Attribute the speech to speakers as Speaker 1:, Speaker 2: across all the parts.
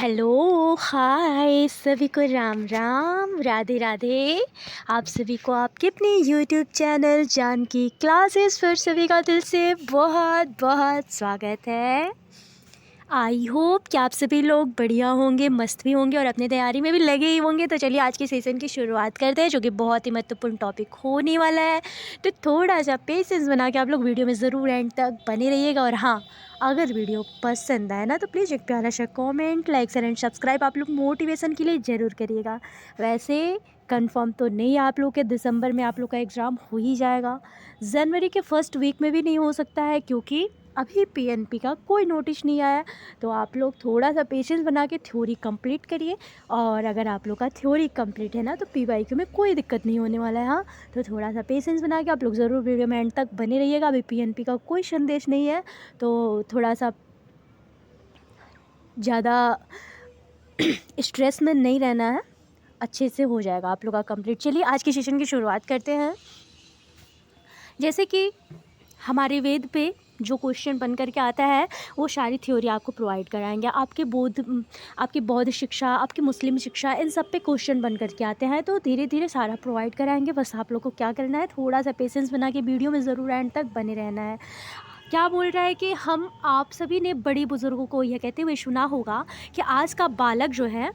Speaker 1: Hello, हाय सभी को राम राम, राधे राधे। आप सभी को आपके अपने यूट्यूब चैनल जानकी क्लासेस पर सभी का दिल से बहुत बहुत स्वागत है। आई होप कि आप सभी लोग बढ़िया होंगे, मस्त भी होंगे और अपनी तैयारी में भी लगे ही होंगे। तो चलिए आज के सेशन की शुरुआत करते हैं, जो कि बहुत ही महत्वपूर्ण टॉपिक होने वाला है। तो थोड़ा सा पेशेंस बना के आप लोग वीडियो में ज़रूर एंड तक बने रहिएगा। और हाँ, अगर वीडियो पसंद आए ना तो प्लीज़ एक प्यारा सा कमेंट, लाइक एंड सब्सक्राइब आप लोग मोटिवेशन के लिए ज़रूर करिएगा। वैसे कंफर्म तो नहीं, आप लोग के दिसंबर में आप लोग का एग्ज़ाम हो ही जाएगा। जनवरी के फर्स्ट वीक में भी नहीं हो सकता है, क्योंकि अभी पीएनपी का कोई नोटिस नहीं आया। तो आप लोग थोड़ा सा पेशेंस बना के थ्योरी कंप्लीट करिए। और अगर आप लोग का थ्योरी कंप्लीट है ना तो पीवाईक्यू में कोई दिक्कत नहीं होने वाला है। हाँ, तो थोड़ा सा पेशेंस बना के आप लोग ज़रूर वीडियो में एंड तक बने रहिएगा। अभी पीएनपी का कोई संदेश नहीं है, तो थोड़ा सा ज़्यादा स्ट्रेस में नहीं रहना है, अच्छे से हो जाएगा आप लोग का कंप्लीट। चलिए आज के सेशन की शुरुआत करते हैं। जैसे कि हमारे वेद पे जो क्वेश्चन बन करके आता है वो सारी थ्योरी आपको प्रोवाइड कराएंगे। आपकी बौद्ध शिक्षा, आपकी मुस्लिम शिक्षा, इन सब पे क्वेश्चन बन करके आते हैं, तो धीरे धीरे सारा प्रोवाइड कराएंगे। बस आप लोग को क्या करना है, थोड़ा सा पेशेंस बना के वीडियो में ज़रूर एंड तक बने रहना है। क्या बोल रहा है कि हम आप सभी ने बड़ी बुजुर्गों को यह कहते हुए सुना होगा कि आज का बालक जो है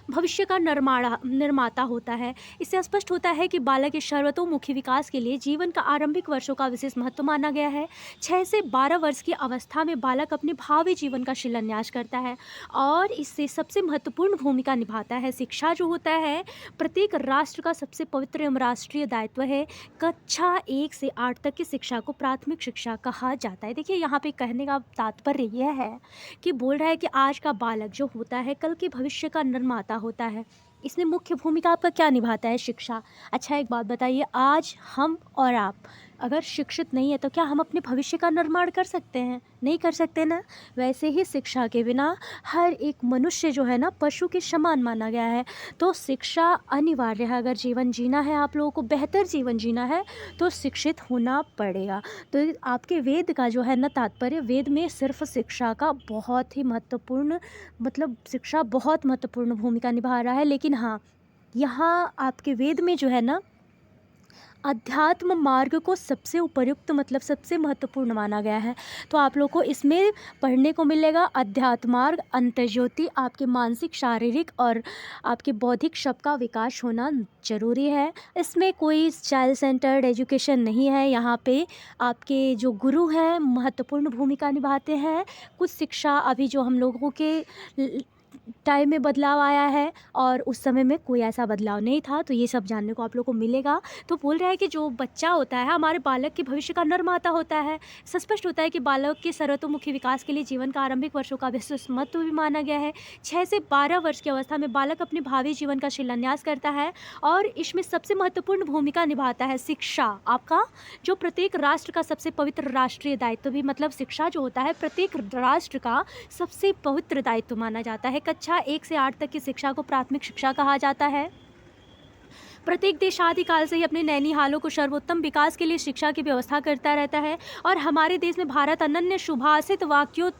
Speaker 1: भविष्य का निर्माता होता है। इससे स्पष्ट होता है कि बालक के सर्वतोमुखी विकास के लिए जीवन का आरंभिक वर्षों का विशेष महत्व माना गया है। 6 से 12 वर्ष की अवस्था में बालक अपने भावी जीवन का शिलान्यास करता है और इससे सबसे महत्वपूर्ण भूमिका निभाता है। शिक्षा जो होता है प्रत्येक राष्ट्र का सबसे पवित्र एवं राष्ट्रीय दायित्व है। कक्षा 1 से 8 तक की शिक्षा को प्राथमिक शिक्षा कहा जाता है। देखिए यहाँ पे कहने का तात्पर्य यह है कि बोल रहा है कि आज का बालक जो होता है कल के भविष्य का निर्माता होता है। इसमें मुख्य भूमिका आपका क्या निभाता है, शिक्षा। अच्छा एक बात बताइए, आज हम और आप अगर शिक्षित नहीं है तो क्या हम अपने भविष्य का निर्माण कर सकते हैं? नहीं कर सकते ना। वैसे ही शिक्षा के बिना हर एक मनुष्य जो है ना पशु के समान माना गया है। तो शिक्षा अनिवार्य है। अगर जीवन जीना है, आप लोगों को बेहतर जीवन जीना है तो शिक्षित होना पड़ेगा। तो आपके वेद का जो है ना तात्पर्य, वेद में सिर्फ शिक्षा का बहुत ही महत्वपूर्ण शिक्षा बहुत महत्वपूर्ण भूमिका निभा रहा है। लेकिन हाँ, यहाँ आपके वेद में जो है ना अध्यात्म मार्ग को सबसे उपयुक्त सबसे महत्वपूर्ण माना गया है। तो आप लोग को इसमें पढ़ने को मिलेगा अध्यात्म मार्ग, अंतर्ज्योति, आपके मानसिक, शारीरिक और आपके बौद्धिक सब का विकास होना जरूरी है। इसमें कोई चाइल्ड सेंटर्ड एजुकेशन नहीं है। यहाँ पे आपके जो गुरु हैं महत्वपूर्ण भूमिका निभाते हैं। कुछ शिक्षा अभी जो हम लोगों के टाइम में बदलाव आया है और उस समय में कोई ऐसा बदलाव नहीं था, तो ये सब जानने को आप लोग को मिलेगा। तो बोल रहा है कि जो बच्चा होता है हमारे बालक के भविष्य का निर्माता होता है। स्पष्ट होता है कि बालक के सर्वतोमुखी विकास के लिए जीवन का आरंभिक वर्षों का विशेष महत्व भी माना गया है। 6 से 12 वर्ष की अवस्था में बालक अपने भावी जीवन का शिलान्यास करता है और इसमें सबसे महत्वपूर्ण भूमिका निभाता है शिक्षा। आपका जो प्रत्येक राष्ट्र का सबसे पवित्र राष्ट्रीय दायित्व भी शिक्षा जो होता है प्रत्येक राष्ट्र का सबसे पवित्र दायित्व माना जाता है। कक्षा 1 से 8 तक की शिक्षा को प्राथमिक शिक्षा कहा जाता है। प्रत्येक देश आदिकाल से ही अपने नैनीहालों को सर्वोत्तम विकास के लिए शिक्षा की व्यवस्था करता रहता है और हमारे देश में भारत अनन्य सुभाषित वाक्यों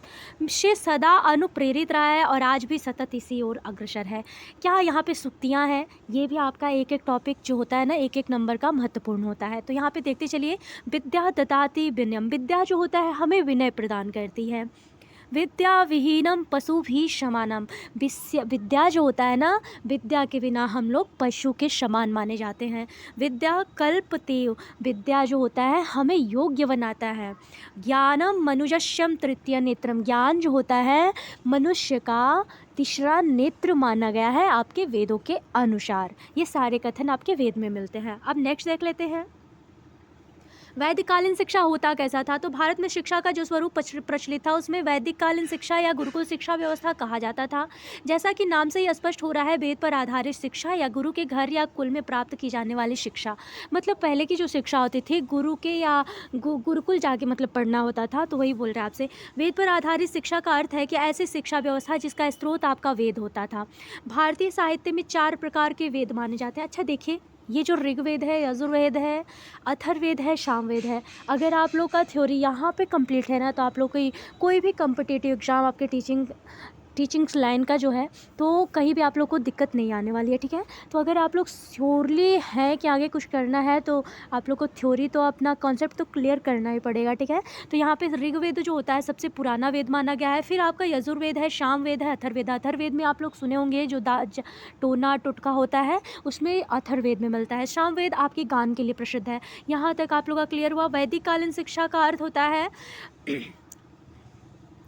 Speaker 1: से सदा अनुप्रेरित रहा है और आज भी सतत इसी ओर अग्रसर है। क्या यहाँ पे सूक्तियाँ हैं, ये भी आपका एक एक टॉपिक जो होता है ना एक एक नंबर का महत्वपूर्ण होता है। तो यहाँ पे देखते चलिए, विद्या ददाति विनयम, विद्या जो होता है हमें विनय प्रदान करती है। विद्या विहीनम पशु भी समानम, विद्या जो होता है ना, विद्या के बिना हम लोग पशु के समान माने जाते हैं। विद्या कल्पते, विद्या जो होता है हमें योग्य बनाता है। ज्ञानम मनुजस्यम तृतीय नेत्रम, ज्ञान जो होता है मनुष्य का तीसरा नेत्र माना गया है आपके वेदों के अनुसार। ये सारे कथन आपके वेद में मिलते हैं। अब नेक्स्ट देख लेते हैं, वैदिक कालीन शिक्षा होता कैसा था। तो भारत में शिक्षा का जो स्वरूप प्रचलित था उसमें वैदिक कालीन शिक्षा या गुरुकुल शिक्षा व्यवस्था कहा जाता था। जैसा कि नाम से ही स्पष्ट हो रहा है, वेद पर आधारित शिक्षा या गुरु के घर या कुल में प्राप्त की जाने वाली शिक्षा। पहले की जो शिक्षा होती थी गुरु के या गुरुकुल जाके पढ़ना होता था। तो वही बोल रहे हैं आपसे, वेद पर आधारित शिक्षा का अर्थ है कि ऐसी शिक्षा व्यवस्था जिसका स्रोत आपका वेद होता था। भारतीय साहित्य में 4 प्रकार के वेद माने जाते हैं। अच्छा देखिए, ये जो ऋग्वेद है, यजुर्वेद है, अथर्ववेद है, सामवेद है, अगर आप लोग का थ्योरी यहाँ पे कंप्लीट है ना तो आप लोग कोई भी कम्पिटिटिव एग्ज़ाम आपके टीचिंग टीचिंग्स लाइन का जो है तो कहीं भी आप लोग को दिक्कत नहीं आने वाली है, ठीक है। तो अगर आप लोग श्योरली हैं कि आगे कुछ करना है तो आप लोग को थ्योरी तो अपना कॉन्सेप्ट तो क्लियर करना ही पड़ेगा, ठीक है। तो यहाँ पे ऋग्वेद जो होता है सबसे पुराना वेद माना गया है। फिर आपका यजुर्वेद है, सामवेद है, अथर्ववेद है। अथर्ववेद में आप लोग सुने होंगे जो टोना टुटका होता है उसमें अथर्ववेद में मिलता है। सामवेद आपके गान के लिए प्रसिद्ध है। यहाँ तक आप लोग का क्लियर हुआ। वैदिक कालीन शिक्षा का अर्थ होता है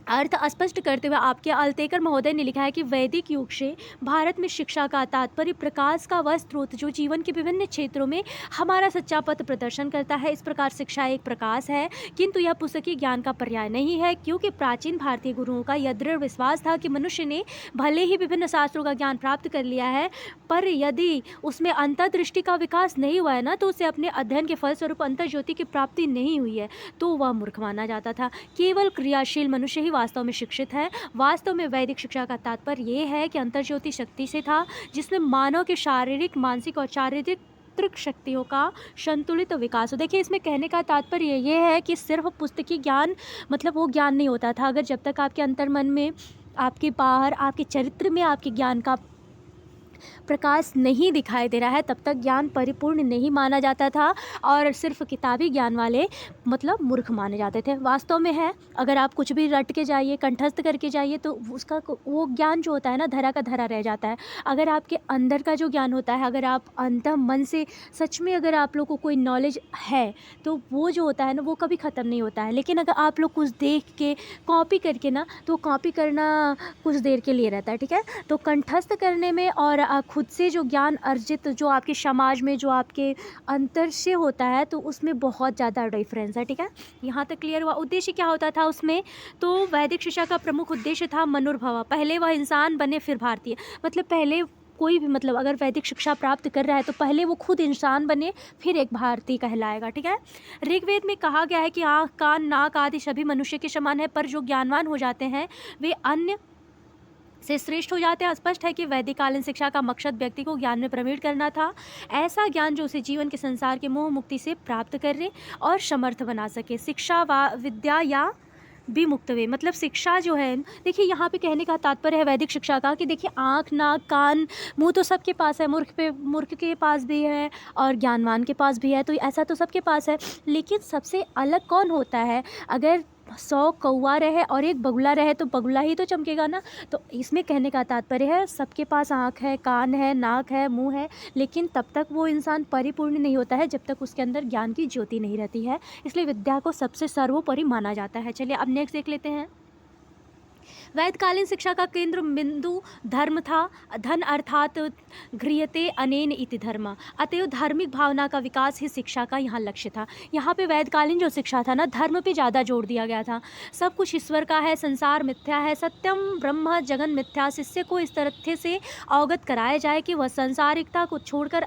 Speaker 1: अर्थ स्पष्ट करते हुए आपके अल्तेकर महोदय ने लिखा है कि वैदिक युग से भारत में शिक्षा का तात्पर्य प्रकाश का वह स्रोत जो जीवन के विभिन्न क्षेत्रों में हमारा सच्चा पथ प्रदर्शन करता है। इस प्रकार शिक्षा एक प्रकाश है, किंतु यह पुस्तकीय ज्ञान का पर्याय नहीं है, क्योंकि प्राचीन भारतीय गुरुओं का यह दृढ़ विश्वास था कि मनुष्य ने भले ही विभिन्न शास्त्रों का ज्ञान प्राप्त कर लिया है, पर यदि उसमें अंतर्दृष्टि का विकास नहीं हुआ है ना, तो उसे अपने अध्ययन के फलस्वरूप अंतर्ज्योति की प्राप्ति नहीं हुई है, तो वह मूर्ख माना जाता था। केवल क्रियाशील मनुष्य ही वास्तव में शिक्षित है। वास्तव में वैदिक शिक्षा का तात्पर्य ये है कि अंतर्ज्योति शक्ति से था, जिसने मानव के शारीरिक, मानसिक और चारित्रिक शक्तियों का संतुलित विकास हो। देखिए, इसमें कहने का तात्पर्य ये है कि सिर्फ पुस्तकीय ज्ञान मतलब वो ज्ञान नहीं होता था। अगर जब तक आपके अंतर मन में, आपके बाहर, आपके चरित्र में आपके ज्ञान का प्रकाश नहीं दिखाई दे रहा है, तब तक ज्ञान परिपूर्ण नहीं माना जाता था और सिर्फ किताबी ज्ञान वाले मतलब मूर्ख माने जाते थे। वास्तव में है, अगर आप कुछ भी रट के जाइए, कंठस्थ करके जाइए, तो उसका वो ज्ञान जो होता है ना, धरा का धरा रह जाता है। अगर आपके अंदर का जो ज्ञान होता है, अगर आप अंतः मन से सच में अगर आप लोग को कोई नॉलेज है, तो वो जो होता है ना, वो कभी ख़त्म नहीं होता है। लेकिन अगर आप लोग कुछ देख के कॉपी करके ना, तो कॉपी करना कुछ देर के लिए रहता है, ठीक है। तो कंठस्थ करने में और खुद से जो ज्ञान अर्जित जो आपके समाज में जो आपके अंतर से होता है, तो उसमें बहुत ज़्यादा डिफरेंस है, ठीक है। यहाँ तक क्लियर हुआ। उद्देश्य क्या होता था उसमें, तो वैदिक शिक्षा का प्रमुख उद्देश्य था मनुर्भव, पहले वह इंसान बने फिर भारतीय। मतलब पहले कोई भी मतलब अगर वैदिक शिक्षा प्राप्त कर रहा है तो पहले वो खुद इंसान बने फिर एक भारतीय कहलाएगा, ठीक है। ऋग्वेद में कहा गया है कि आँख, कान, नाक आदि सभी मनुष्य के समान है, पर जो ज्ञानवान हो जाते हैं वे अन्य से श्रेष्ठ हो जाते हैं। स्पष्ट है कि वैदिककालीन शिक्षा का मकसद व्यक्ति को ज्ञान में प्रवीण करना था, ऐसा ज्ञान जो उसे जीवन के संसार के मोह मुक्ति से प्राप्त करे और समर्थ बना सके। शिक्षा व विद्या या विमुक्त वे, मतलब शिक्षा जो है, देखिए यहाँ पे कहने का तात्पर्य है वैदिक शिक्षा का कि देखिए आँख, नाक, कान, मुंह तो सबके पास है, मूर्ख के पास भी है और ज्ञानवान के पास भी है, तो ऐसा तो सबके पास है। लेकिन सबसे अलग कौन होता है, अगर 100 कौवा रहे और एक बगुला रहे तो बगुला ही तो चमकेगा ना। तो इसमें कहने का तात्पर्य है सबके पास आँख है, कान है, नाक है, मुंह है, लेकिन तब तक वो इंसान परिपूर्ण नहीं होता है जब तक उसके अंदर ज्ञान की ज्योति नहीं रहती है। इसलिए विद्या को सबसे सर्वोपरि माना जाता है। चलिए अब नेक्स्ट देख लेते हैं। वैदकालीन शिक्षा का केंद्र बिंदु धर्म था। धन अर्थात गृह्यते अनेन इति धर्म, अतएव धार्मिक भावना का विकास ही शिक्षा का यहाँ लक्ष्य था। यहाँ पे वैदकालीन जो शिक्षा था ना, धर्म पे ज़्यादा जोर दिया गया था। सब कुछ ईश्वर का है, संसार मिथ्या है, सत्यम ब्रह्म जगन मिथ्या। शिष्य को इस तथ्य से अवगत कराया जाए कि वह संसारिकता को छोड़कर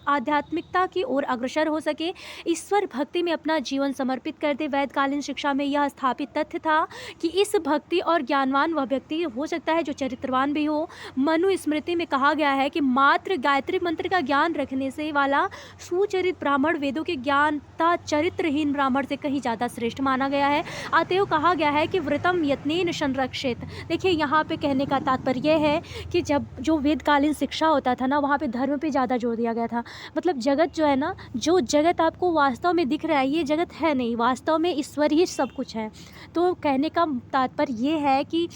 Speaker 1: आध्यात्मिकता की ओर अग्रसर हो सके, ईश्वर भक्ति में अपना जीवन समर्पित कर दे। वैदकालीन शिक्षा में यह स्थापित तथ्य था कि इस भक्ति और ज्ञानवान वह व्यक्ति हो सकता है जो चरित्रवान भी हो। मनु स्मृति में कहा गया है कि मात्र गायत्री मंत्र का ज्ञान रखने से वाला सुचरित ब्राह्मण वेदों के ज्ञानता चरित्रहीन ब्राह्मण से कहीं ज़्यादा श्रेष्ठ माना गया है। अतएव कहा गया है कि व्रतम यत्नेन संरक्षित। देखिए यहाँ पे कहने का तात्पर्य यह है कि जब जो वेदकालीन शिक्षा होता था ना, वहाँ पे धर्म पे ज़्यादा जोर दिया गया था। मतलब जगत जो है ना, जो जगत आपको वास्तव में दिख रहा है ये जगत है नहीं, वास्तव में ईश्वर ही सब कुछ है। तो कहने का तात्पर्य ये है कि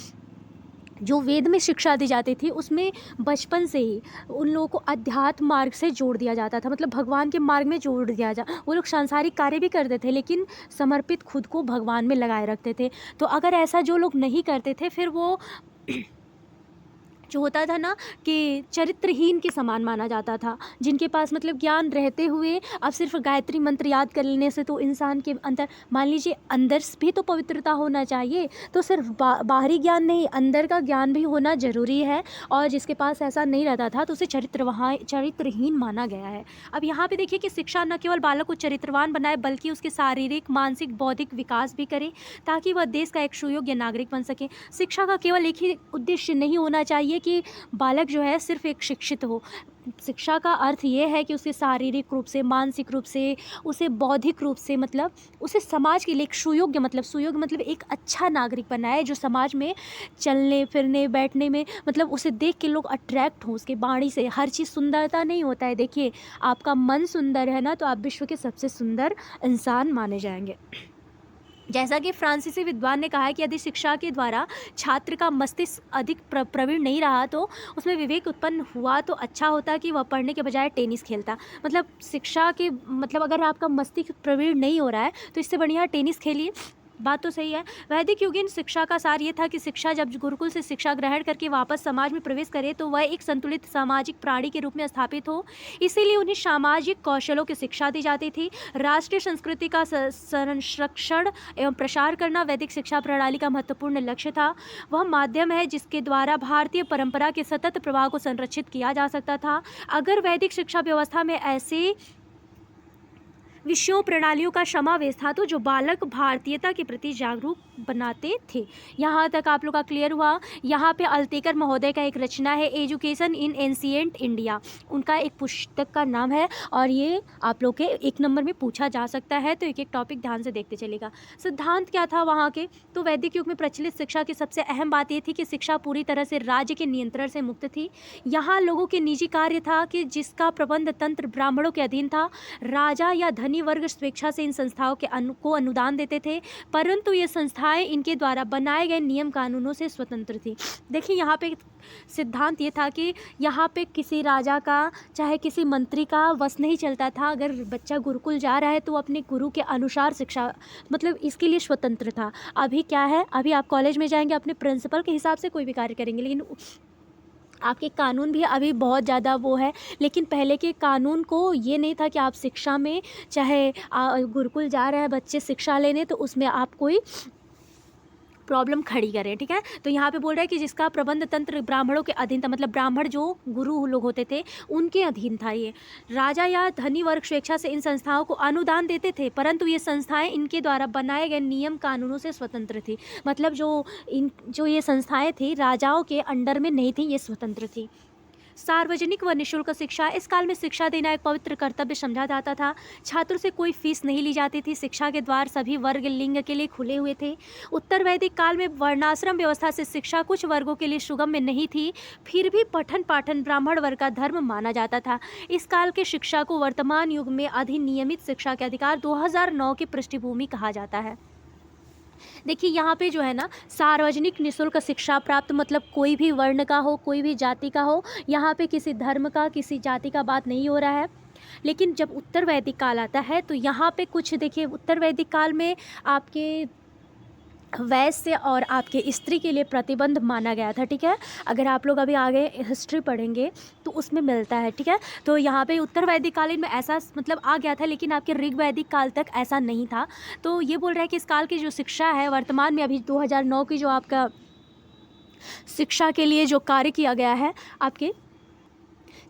Speaker 1: जो वेद में शिक्षा दी जाती थी उसमें बचपन से ही उन लोगों को अध्यात्म मार्ग से जोड़ दिया जाता था, मतलब भगवान के मार्ग में जोड़ दिया वो लोग सांसारिक कार्य भी करते थे लेकिन समर्पित खुद को भगवान में लगाए रखते थे। तो अगर ऐसा जो लोग नहीं करते थे फिर वो जो होता था ना कि चरित्रहीन के समान माना जाता था। जिनके पास मतलब ज्ञान रहते हुए अब सिर्फ गायत्री मंत्र याद कर लेने से तो इंसान के अंदर, मान लीजिए अंदर भी तो पवित्रता होना चाहिए, तो सिर्फ बाहरी ज्ञान नहीं, अंदर का ज्ञान भी होना ज़रूरी है। और जिसके पास ऐसा नहीं रहता था तो उसे चरित्रहीन माना गया है। अब यहाँ पे देखिए कि शिक्षा न केवल बालक को चरित्रवान बनाए बल्कि उसके शारीरिक, मानसिक, बौद्धिक विकास भी करे ताकि वह देश का एक सुयोग्य नागरिक बन सके। शिक्षा का केवल एक ही उद्देश्य नहीं होना चाहिए चाहिए कि बालक जो है सिर्फ एक शिक्षित हो। शिक्षा का अर्थ ये है कि उसे शारीरिक रूप से, मानसिक रूप से, उसे बौद्धिक रूप से, मतलब उसे समाज के लिए एक सुयोग्य मतलब एक अच्छा नागरिक बनाए, जो समाज में चलने फिरने बैठने में, मतलब उसे देख के लोग अट्रैक्ट हों उसके वाणी से। हर चीज़ सुंदरता नहीं होता है। देखिए, आपका मन सुंदर है ना, तो आप विश्व के सबसे सुंदर इंसान माने जाएंगे। जैसा कि फ्रांसीसी विद्वान ने कहा है कि यदि शिक्षा के द्वारा छात्र का मस्तिष्क अधिक प्रवीण नहीं रहा तो उसमें विवेक उत्पन्न हुआ, तो अच्छा होता कि वह पढ़ने के बजाय टेनिस खेलता। मतलब शिक्षा के मतलब अगर आपका मस्तिष्क प्रवीण नहीं हो रहा है तो इससे बढ़िया टेनिस खेलिए। बात तो सही है। वैदिक युगीन शिक्षा का सार ये था कि शिक्षा जब गुरुकुल से शिक्षा ग्रहण करके वापस समाज में प्रवेश करे तो वह एक संतुलित सामाजिक प्राणी के रूप में स्थापित हो। इसीलिए उन्हें सामाजिक कौशलों की शिक्षा दी जाती थी। राष्ट्रीय संस्कृति का संरक्षण एवं प्रसार करना वैदिक शिक्षा प्रणाली का महत्वपूर्ण लक्ष्य था। वह माध्यम है जिसके द्वारा भारतीय परंपरा के सतत प्रवाह को संरक्षित किया जा सकता था। अगर वैदिक शिक्षा व्यवस्था में ऐसे विषयों प्रणालियों का समावेश था तो जो बालक भारतीयता के प्रति जागरूक बनाते थे। यहाँ तक आप लोग का क्लियर हुआ। यहाँ पे अल्तेकर महोदय का एक रचना है, एजुकेशन इन एंशिएंट इंडिया, उनका एक पुस्तक का नाम है, और ये आप लोग के 1 नंबर में पूछा जा सकता है, तो एक एक टॉपिक ध्यान से देखते चलेगा। सिद्धांत क्या था वहाँ के, तो वैदिक युग में प्रचलित शिक्षा की सबसे अहम बात ये थी कि शिक्षा पूरी तरह से राज्य के नियंत्रण से मुक्त थी। यहाँ लोगों के निजी कार्य था कि जिसका प्रबंध तंत्र ब्राह्मणों के अधीन था। राजा या धनी वर्ग स्वेच्छा से इन संस्थाओं के को अनुदान देते थे, परंतु ये संस्थाएं इनके द्वारा बनाए गए नियम कानूनों से स्वतंत्र थी। देखिए, यहाँ पे सिद्धांत ये था कि यहाँ पे किसी राजा का चाहे किसी मंत्री का वश नहीं चलता था। अगर बच्चा गुरुकुल जा रहा है तो वो अपने गुरु के अनुसार शिक्षा, मतलब इसके लिए स्वतंत्र था। अभी क्या है, अभी आप कॉलेज में जाएंगे अपने प्रिंसिपल के हिसाब से कोई भी कार्य करेंगे, लेकिन आपके कानून भी अभी बहुत ज़्यादा वो है। लेकिन पहले के कानून को ये नहीं था कि आप शिक्षा में, चाहे गुरुकुल जा रहे हैं बच्चे शिक्षा लेने, तो उसमें आप कोई प्रॉब्लम खड़ी करें। ठीक है, तो यहाँ पे बोल रहा है कि जिसका प्रबंध तंत्र ब्राह्मणों के अधीन था, मतलब ब्राह्मण जो गुरु लोग होते थे उनके अधीन था। ये राजा या धनी वर्ग स्वेच्छा से इन संस्थाओं को अनुदान देते थे, परंतु ये संस्थाएं इनके द्वारा बनाए गए नियम कानूनों से स्वतंत्र थी। मतलब जो ये संस्थाएं थी राजाओं के अंडर में नहीं थी, ये स्वतंत्र थी। सार्वजनिक व निःशुल्क शिक्षा, इस काल में शिक्षा देना एक पवित्र कर्तव्य समझा जाता था। छात्रों से कोई फीस नहीं ली जाती थी। शिक्षा के द्वार सभी वर्ग लिंग के लिए खुले हुए थे। उत्तर वैदिक काल में वर्णाश्रम व्यवस्था से शिक्षा कुछ वर्गों के लिए सुगम्य नहीं थी, फिर भी पठन पाठन ब्राह्मण वर्ग का धर्म माना जाता था। इस काल के शिक्षा को वर्तमान युग में अधिनियमित शिक्षा के अधिकार 2009 की पृष्ठभूमि कहा जाता है। देखिए, यहाँ पे जो है ना, सार्वजनिक निःशुल्क शिक्षा प्राप्त, मतलब कोई भी वर्ण का हो, कोई भी जाति का हो, यहाँ पे किसी धर्म का, किसी जाति का बात नहीं हो रहा है। लेकिन जब उत्तर वैदिक काल आता है तो यहाँ पे कुछ देखिए, उत्तर वैदिक काल में आपके वैश्य और आपके स्त्री के लिए प्रतिबंध माना गया था। ठीक है, अगर आप लोग अभी आगे हिस्ट्री पढ़ेंगे तो उसमें मिलता है। ठीक है, तो यहाँ पे उत्तर वैदिक कालीन में ऐसा मतलब आ गया था, लेकिन आपके ऋग वैदिक काल तक ऐसा नहीं था। तो ये बोल रहा है कि इस काल की जो शिक्षा है वर्तमान में, अभी 2009 की जो आपका शिक्षा के लिए जो कार्य किया गया है आपके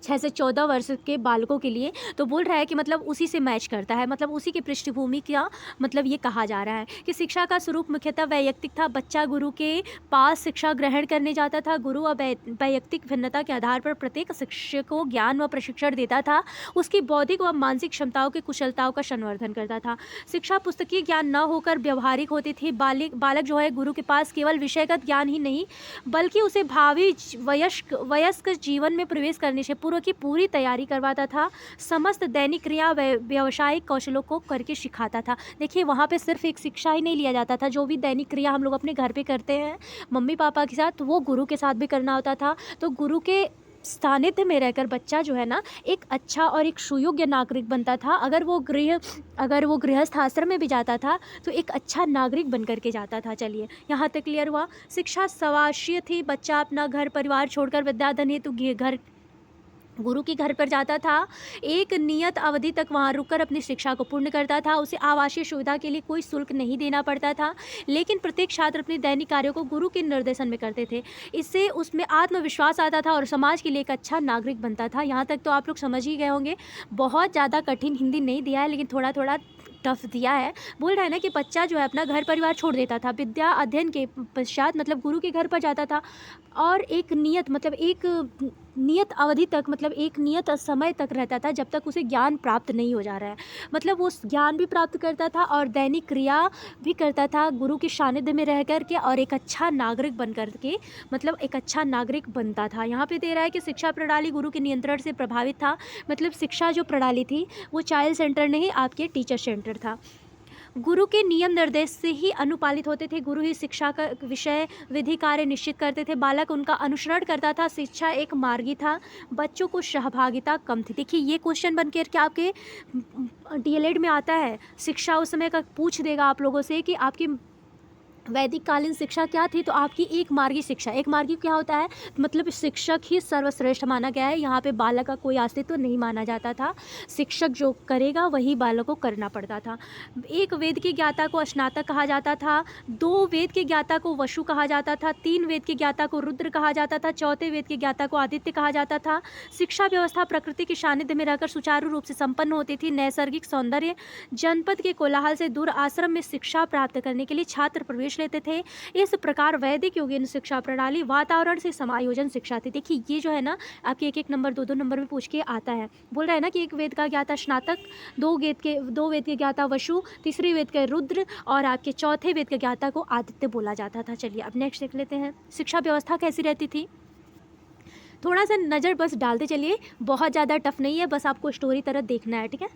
Speaker 1: 6 से 14 वर्ष के बालकों के लिए, तो बोल रहा है कि मतलब उसी से मैच करता है, मतलब उसी की पृष्ठभूमि का मतलब ये कहा जा रहा है कि शिक्षा का स्वरूप मुख्यतः वैयक्तिक था। बच्चा गुरु के पास शिक्षा ग्रहण करने जाता था। गुरु और वैयक्तिक भिन्नता के आधार पर प्रत्येक शिक्षक को ज्ञान व प्रशिक्षण देता था, उसकी बौद्धिक व मानसिक क्षमताओं की कुशलताओं का संवर्धन करता था। शिक्षा पुस्तकीय ज्ञान न होकर व्यवहारिक होती थी। बालक जो है गुरु के पास केवल विषयगत ज्ञान ही नहीं, बल्कि उसे भावी वयस्क जीवन में प्रवेश करने से पूर्व की पूरी तैयारी करवाता था। समस्त दैनिक क्रिया व्यावसायिक कौशलों को करके सिखाता था। देखिए, वहाँ पे सिर्फ एक शिक्षा ही नहीं लिया जाता था, जो भी दैनिक क्रिया हम लोग अपने घर पे करते हैं मम्मी पापा के साथ, वो गुरु के साथ भी करना होता था। तो गुरु के सानिध्य में रहकर बच्चा जो है ना, एक अच्छा और एक सुयोग्य नागरिक बनता था। अगर वो गृहस्थ आश्रम में भी जाता था तो एक अच्छा नागरिक बन करके जाता था। चलिए, यहाँ तक क्लियर हुआ। शिक्षा सवाशीय थी। बच्चा अपना घर परिवार छोड़कर विद्याधन हेतु गुरु के घर पर जाता था। एक नियत अवधि तक वहाँ रुककर अपनी शिक्षा को पूर्ण करता था। उसे आवासीय सुविधा के लिए कोई शुल्क नहीं देना पड़ता था, लेकिन प्रत्येक छात्र अपने दैनिक कार्यों को गुरु के निर्देशन में करते थे। इससे उसमें आत्मविश्वास आता था और समाज के लिए एक अच्छा नागरिक बनता था। यहाँ तक तो आप लोग समझ ही गए होंगे। बहुत ज़्यादा कठिन हिंदी नहीं दिया है, लेकिन थोड़ा थोड़ा टफ दिया है। बोल रहा है ना कि बच्चा जो है अपना घर परिवार छोड़ देता था, विद्या अध्ययन के पश्चात मतलब गुरु के घर पर जाता था और एक नियत मतलब एक नियत अवधि तक मतलब एक नियत समय तक रहता था जब तक उसे ज्ञान प्राप्त नहीं हो जा रहा है। मतलब वो ज्ञान भी प्राप्त करता था और दैनिक क्रिया भी करता था गुरु के सानिध्य में रह कर के, और एक अच्छा नागरिक बन कर के मतलब एक अच्छा नागरिक बनता था। यहाँ पे दे रहा है कि शिक्षा प्रणाली गुरु के नियंत्रण से प्रभावित था। मतलब शिक्षा जो प्रणाली थी वो चाइल्ड सेंटर नहीं, आपके टीचर सेंटर था। गुरु के नियम निर्देश से ही अनुपालित होते थे। गुरु ही शिक्षा का विषय विधि कार्य निश्चित करते थे। बालक उनका अनुसरण करता था। शिक्षा एक मार्गी था। बच्चों को सहभागिता कम थी। देखिए ये क्वेश्चन बन कर के आपके डीएलएड में आता है। शिक्षा उस समय का पूछ देगा आप लोगों से कि आपकी वैदिक कालीन शिक्षा क्या थी, तो आपकी एक मार्गी शिक्षा। एक मार्गी क्या होता है, मतलब शिक्षक ही सर्वश्रेष्ठ माना गया है। यहाँ पे बालक का कोई अस्तित्व नहीं माना जाता था। शिक्षक जो करेगा वही बालक को करना पड़ता था। एक वेद के ज्ञाता को स्नातक कहा जाता था। 2 वेद के ज्ञाता को वसु कहा जाता था। 3 वेद के ज्ञाता को रुद्र कहा जाता था। 4थे वेद के ज्ञाता को आदित्य कहा जाता था। शिक्षा व्यवस्था प्रकृति के सानिध्य में रहकर सुचारू रूप से संपन्न होती थी। नैसर्गिक सौंदर्य जनपद के कोलाहल से दूर आश्रम में शिक्षा प्राप्त करने के लिए छात्र प्रवेश लेते थे। इस प्रकार वैदिक युगीन शिक्षा प्रणाली वातावरण से समायोजन शिक्षा थी। देखिए ये जो है ना आपके 1-1 नंबर 2-2 नंबर में पूछ के आता है। बोल रहा है ना कि एक वेद का ज्ञाता स्नातक, 2 वेद के ज्ञाता वसु, तीसरी वेद के रुद्र और आपके चौथे वेद के ज्ञाता को आदित्य बोला जाता था। चलिए अब नेक्स्ट देख लेते हैं, शिक्षा व्यवस्था कैसी रहती थी। थोड़ा सा नज़र बस डालते चलिए, बहुत ज़्यादा टफ नहीं है, बस आपको स्टोरी तरह देखना है, ठीक है।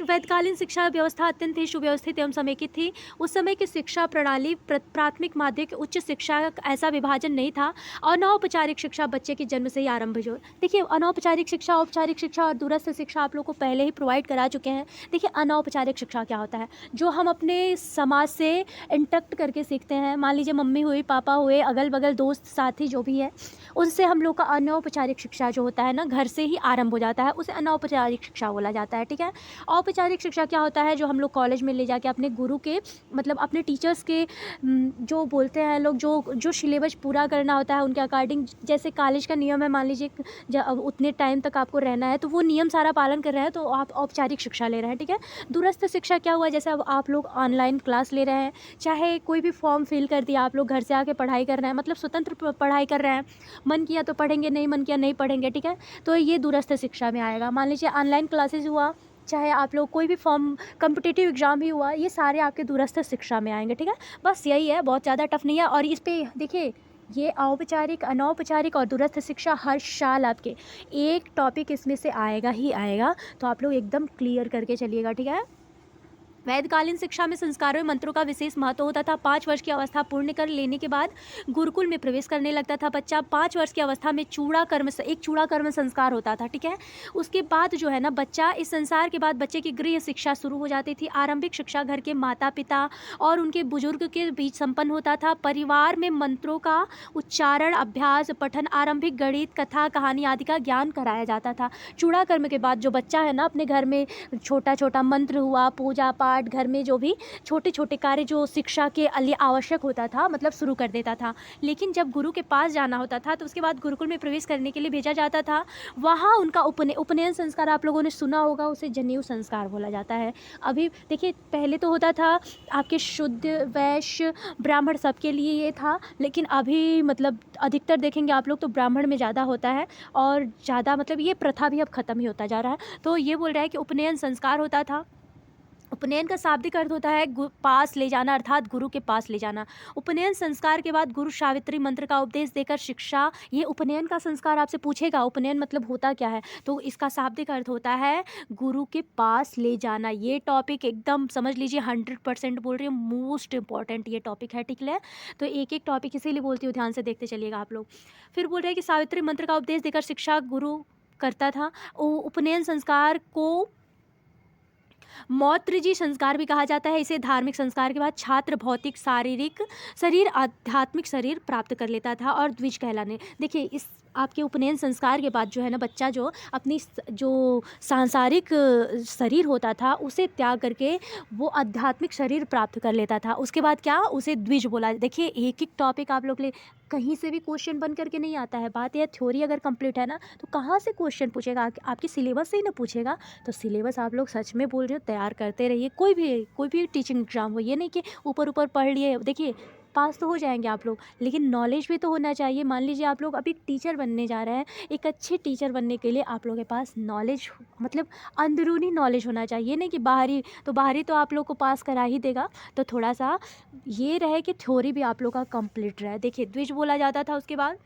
Speaker 1: वैदकालीन शिक्षा व्यवस्था अत्यंत ही सुव्यवस्थित एवं समेकित थी। उस समय की शिक्षा प्रणाली प्राथमिक, माध्यमिक, उच्च शिक्षा का ऐसा विभाजन नहीं था। अनौपचारिक शिक्षा बच्चे के जन्म से ही आरंभ हो। देखिए अनौपचारिक शिक्षा, औपचारिक शिक्षा और दूरस्थ शिक्षा आप लोग को पहले ही प्रोवाइड करा चुके हैं। देखिए अनौपचारिक शिक्षा क्या होता है, जो हम अपने समाज से इंटरेक्ट करके सीखते हैं। मान लीजिए मम्मी हुई, पापा हुए, अगल बगल दोस्त साथी जो भी है, उनसे हम लोग का अनौपचारिक शिक्षा जो होता है ना घर से ही आरंभ हो जाता है, उसे अनौपचारिक शिक्षा बोला जाता है, ठीक है। औपचारिक शिक्षा क्या होता है, जो हम लोग कॉलेज में ले जाके अपने गुरु के मतलब अपने टीचर्स के जो बोलते हैं लोग, जो सिलेबस पूरा करना होता है उनके अकॉर्डिंग। जैसे कॉलेज का नियम है, मान लीजिए उतने टाइम तक आपको रहना है तो वो नियम सारा पालन कर रहे हैं तो आप औपचारिक शिक्षा ले रहे हैं, ठीक है। दूरस्थ शिक्षा क्या हुआ, जैसे अब आप लोग ऑनलाइन क्लास ले रहे हैं, चाहे कोई भी फॉर्म फिल कर दिया, आप लोग घर से आके पढ़ाई कर रहे हैं, मतलब स्वतंत्र पढ़ाई कर रहे हैं। मन किया तो पढ़ेंगे, नहीं मन किया नहीं पढ़ेंगे, ठीक है। तो ये दूरस्थ शिक्षा में आएगा। मान लीजिए ऑनलाइन क्लासेस हुआ, चाहे आप लोग कोई भी फॉर्म कॉम्पिटिटिव एग्जाम ही हुआ, ये सारे आपके दूरस्थ शिक्षा में आएंगे, ठीक है। बस यही है, बहुत ज़्यादा टफ नहीं है। और इस पे देखिए ये औपचारिक, अनौपचारिक और दूरस्थ शिक्षा हर साल आपके एक टॉपिक इसमें से आएगा ही आएगा, तो आप लोग एकदम क्लियर करके चलिएगा, ठीक है। वैदकालीन शिक्षा में संस्कारों में मंत्रों का विशेष महत्व होता था। 5 वर्ष की अवस्था पूर्ण कर लेने के बाद गुरुकुल में प्रवेश करने लगता था बच्चा। 5 वर्ष की अवस्था में एक चूड़ा कर्म संस्कार होता था, ठीक है। उसके बाद जो है ना बच्चा, इस संसार के बाद बच्चे की गृह शिक्षा शुरू हो जाती थी। आरंभिक शिक्षा घर के माता पिता और उनके बुजुर्ग के बीच संपन्न होता था। परिवार में मंत्रों का उच्चारण, अभ्यास, पठन, आरंभिक गणित, कथा, कहानी आदि का ज्ञान कराया जाता था। चूड़ा कर्म के बाद जो बच्चा है ना अपने घर में छोटा छोटा मंत्र हुआ, पूजा पाठ, घर में जो भी छोटे छोटे कार्य जो शिक्षा के लिए आवश्यक होता था मतलब शुरू कर देता था। लेकिन जब गुरु के पास जाना होता था तो उसके बाद गुरुकुल में प्रवेश करने के लिए भेजा जाता था। वहाँ उनका उपनयन संस्कार आप लोगों ने सुना होगा, उसे जनेऊ संस्कार बोला जाता है। अभी देखिए पहले तो होता था आपके शुद्ध वैश्य ब्राह्मण सबके लिए ये था, लेकिन अभी मतलब अधिकतर देखेंगे आप लोग तो ब्राह्मण में ज़्यादा होता है और ज़्यादा मतलब ये प्रथा भी अब ख़त्म ही होता जा रहा है। तो ये बोल रहा है कि उपनयन संस्कार होता था। उपनयन का शाब्दिक अर्थ होता है पास ले जाना, अर्थात गुरु के पास ले जाना। उपनयन संस्कार के बाद गुरु सावित्री मंत्र का उपदेश देकर शिक्षा, ये उपनयन का संस्कार आपसे पूछेगा उपनयन मतलब होता क्या है, तो इसका शाब्दिक अर्थ होता है गुरु के पास ले जाना। ये टॉपिक एकदम समझ लीजिए 100% बोल रही हूँ, मोस्ट इंपॉर्टेंट ये टॉपिक है, ठीक है। तो एक एक टॉपिक इसीलिए बोलती हूँ, ध्यान से देखते चलिएगा आप लोग। फिर बोल रहे हैं कि सावित्री मंत्र का उपदेश देकर शिक्षा गुरु करता था। उपनयन संस्कार को मौत्रजी संस्कार भी कहा जाता है। इसे धार्मिक संस्कार के बाद छात्र भौतिक शारीरिक शरीर, आध्यात्मिक शरीर प्राप्त कर लेता था और द्विज कहलाने। देखिए इस आपके उपनयन संस्कार के बाद जो है ना बच्चा जो अपनी जो सांसारिक शरीर होता था उसे त्याग करके वो आध्यात्मिक शरीर प्राप्त कर लेता था। उसके बाद क्या, उसे द्विज बोला। देखिए एक एक टॉपिक आप लोग ले, कहीं से भी क्वेश्चन बन करके नहीं आता है। बात यह थ्योरी अगर कंप्लीट है ना तो कहाँ से क्वेश्चन पूछेगा, आपकी सिलेबस से ही ना पूछेगा। तो सिलेबस आप लोग सच में बोल रहे हो तैयार करते रहिए। कोई भी टीचिंग एग्जाम हो, ये नहीं कि ऊपर ऊपर पढ़ लिए। देखिए पास तो हो जाएंगे आप लोग, लेकिन नॉलेज भी तो होना चाहिए। मान लीजिए आप लोग अभी टीचर बनने जा रहे हैं, एक अच्छे टीचर बनने के लिए आप लोगों के पास नॉलेज मतलब अंदरूनी नॉलेज होना चाहिए, नहीं कि बाहरी तो आप लोग को पास करा ही देगा। तो थोड़ा सा ये रहे कि थ्योरी भी आप लोग का कंप्लीट रहे। देखिए द्विज बोला जाता था। उसके बाद